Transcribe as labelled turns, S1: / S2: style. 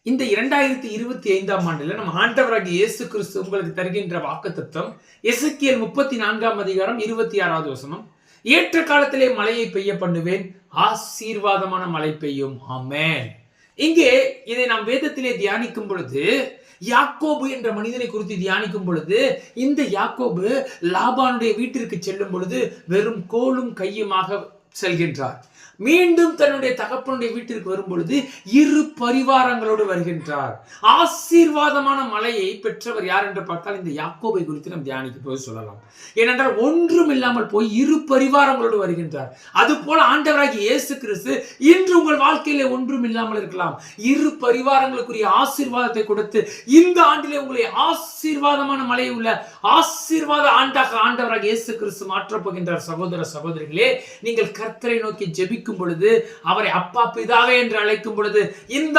S1: இந்த 2025ஆம் ஆண்டுல நம்ம ஆண்டவராகிய இயேசு கிறிஸ்து உங்களுக்கு தருகின்ற வாக்குத்தத்தம் எசேக்கியேல் 34ஆம் அதிகாரம் 26வது வசனம். ஏற்ற காலத்திலே மழையை பெய்ய பண்ணுவேன், ஆசீர்வாதமான மழை பெய்யும். ஆமென். இங்கே இதை நாம் வேதத்திலே தியானிக்கும் பொழுது, யாக்கோபு என்ற மனிதனை குறித்து தியானிக்கும் பொழுது, இந்த யாக்கோபு லாபானுடைய வீட்டிற்கு செல்லும் பொழுது வெறும் கோலும் கையுமாக செல்கின்றார். மீண்டும் தன்னுடைய தகப்பனுடைய வீட்டிற்கு வரும் பொழுது இரு பரிவாரங்களோடு வருகின்றார். ஆசீர்வாதமான மலையை பெற்றவர் யார் என்று பார்த்தால் இந்த யாக்கோபை குறித்து நாம் தியானிக்க போது சொல்லலாம். ஏனென்றால் ஒன்றும் இல்லாமல் போய் இரு பரிவாரங்களோடு வருகின்றார். அது போல ஆண்டவராகிய இயேசு கிறிஸ்து இன்று உங்கள் வாழ்க்கையிலே ஒன்றும் இல்லாமல் இருக்கலாம். இரு பரிவாரங்களுக்குரிய ஆசீர்வாதத்தை கொடுத்து இந்த ஆண்டிலே உங்களை ஆசீர்வாதமான மலையை உள்ள ஆசீர்வாத ஆண்டாக ஆண்டவராகிய இயேசு கிறிஸ்து மாற்றப் போகின்றார். சகோதர சகோதரிகளே, நீங்கள் கர்த்தரை நோக்கி ஜெபிக்கும் பொழுது, அவரை அப்பா பிதாவே என்று அழைக்கும் பொழுது இந்த